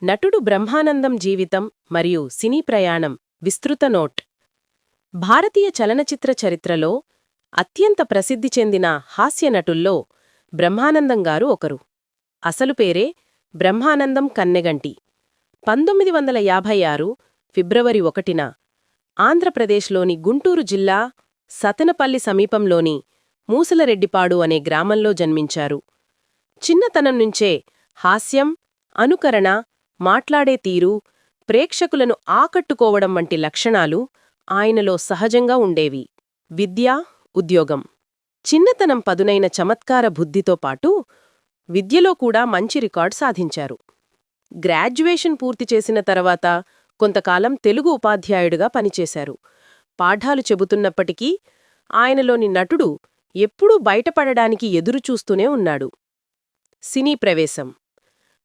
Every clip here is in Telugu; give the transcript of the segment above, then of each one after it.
నటుడు బ్రహ్మానందం జీవితం మరియు సినీ ప్రయాణం విస్తృత నోట్. భారతీయ చలనచిత్ర చరిత్రలో అత్యంత ప్రసిద్ధి చెందిన హాస్య నటుల్లో బ్రహ్మానందం గారు ఒకరు. అసలు పేరే బ్రహ్మానందం కన్నెగంటి. 1956 ఫిబ్రవరి 1న ఆంధ్రప్రదేశ్లోని గుంటూరు జిల్లా సతెనపల్లి సమీపంలోని మూసలరెడ్డిపాడు అనే గ్రామంలో జన్మించారు. చిన్నతనం నుంచే హాస్యం, అనుకరణ, మాట్లాడే తీరు, ప్రేక్షకులను ఆకట్టుకోవడం వంటి లక్షణాలు ఆయనలో సహజంగా ఉండేవి. విద్య, ఉద్యోగం. చిన్నతనం పదునైన చమత్కార బుద్ధితో పాటు విద్యలో కూడా మంచి రికార్డ్ సాధించారు. గ్రాడ్యుయేషన్ పూర్తి చేసిన తర్వాత కొంతకాలం తెలుగు ఉపాధ్యాయుడిగా పనిచేశారు. పాఠాలు చెబుతున్నప్పటికీ ఆయనలోని నటుడు ఎప్పుడూ బయటపడడానికి ఎదురుచూస్తూనే ఉన్నాడు. సినీ ప్రవేశం.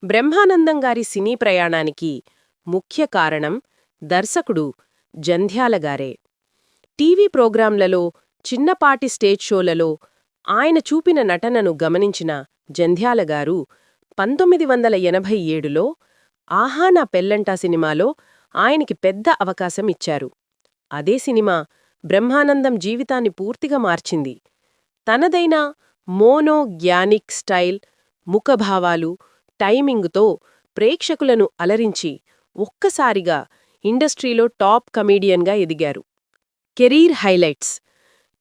బ్రహ్మానందం గారి సినీ ప్రయాణానికి ముఖ్య కారణం దర్శకుడు జంధ్యాలగారే. టీవీ ప్రోగ్రాంలలో, చిన్నపాటి స్టేజ్ షోలలో ఆయన చూపిన నటనను గమనించిన జంధ్యాలగారు 1987లో ఆహా నా పెళ్లంటా సినిమాలో ఆయనకి పెద్ద అవకాశం ఇచ్చారు. అదే సినిమా బ్రహ్మానందం జీవితాన్ని పూర్తిగా మార్చింది. తనదైన మోనోగ్యానిక్ స్టైల్, ముఖభావాలు, టైమింగుతో ప్రేక్షకులను అలరించి ఒక్కసారిగా ఇండస్ట్రీలో టాప్ కమీడియన్గా ఎదిగారు. Career highlights.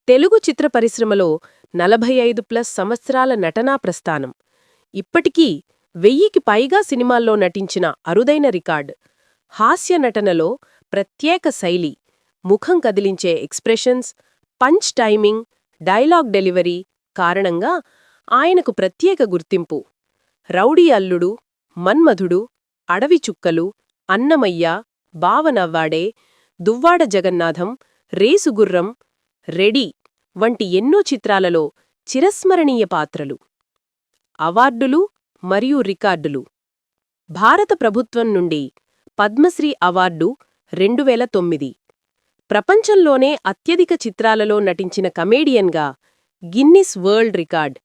తెలుగు చిత్ర పరిశ్రమలో 45+ సంవత్సరాల నటనా ప్రస్థానం. ఇప్పటికీ 1000కి పైగా సినిమాల్లో నటించిన అరుదైన రికార్డ్. హాస్య నటనలో ప్రత్యేక శైలి, ముఖం కదిలించే expressions, punch timing, dialogue delivery కారణంగా ఆయనకు ప్రత్యేక గుర్తింపు. రౌడీ అల్లుడు, మన్మధుడు, అడవి చుక్కలు, అన్నమయ్య, బావనవ్వాడే, దువ్వాడ జగన్నాథం, రేసుగుర్రం, రెడీ వంటి ఎన్నో చిత్రాలలో చిరస్మరణీయ పాత్రలు. అవార్డులు మరియు రికార్డులు. భారత ప్రభుత్వం నుండి పద్మశ్రీ అవార్డు 2009. ప్రపంచంలోనే అత్యధిక చిత్రాలలో నటించిన కమేడియన్గా గిన్నిస్ వరల్డ్ రికార్డ్.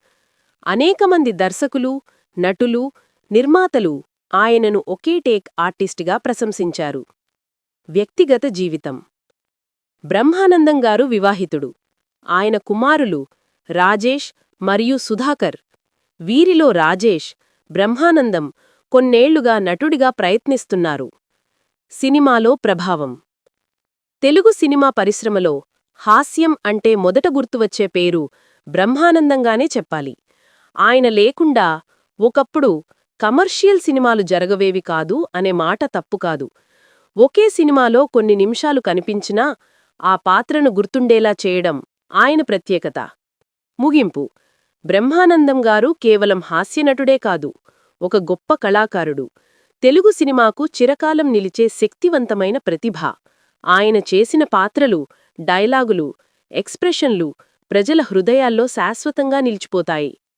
అనేకమంది దర్శకులు, నటులు, నిర్మాతలు ఆయనను ఒకే టేక్ ఆర్టిస్ట్గా ప్రశంసించారు. వ్యక్తిగత జీవితం. బ్రహ్మానందం గారు వివాహితుడు. ఆయన కుమారులు రాజేష్ మరియు సుధాకర్. వీరిలో రాజేష్, బ్రహ్మానందం కొన్నేళ్లుగా నటుడిగా ప్రయత్నిస్తున్నారు. సినిమాలో ప్రభావం. తెలుగు సినిమా పరిశ్రమలో హాస్యం అంటే మొదట గుర్తువచ్చే పేరు బ్రహ్మానందంగానే చెప్పాలి. ఆయన లేకుండా ఒకప్పుడు కమర్షియల్ సినిమాలు జరగవేవి కాదు అనే మాట తప్పుకాదు. ఒకే సినిమాలో కొన్ని నిమిషాలు కనిపించినా ఆ పాత్రను గుర్తుండేలా చేయడం ఆయన ప్రత్యేకత. ముగింపు. బ్రహ్మానందం గారు కేవలం హాస్యనటుడే కాదు, ఒక గొప్ప కళాకారుడు. తెలుగు సినిమాకు చిరకాలం నిలిచే శక్తివంతమైన ప్రతిభ. ఆయన చేసిన పాత్రలు, డైలాగులు, ఎక్స్ప్రెషన్లు ప్రజల హృదయాల్లో శాశ్వతంగా నిలిచిపోతాయి.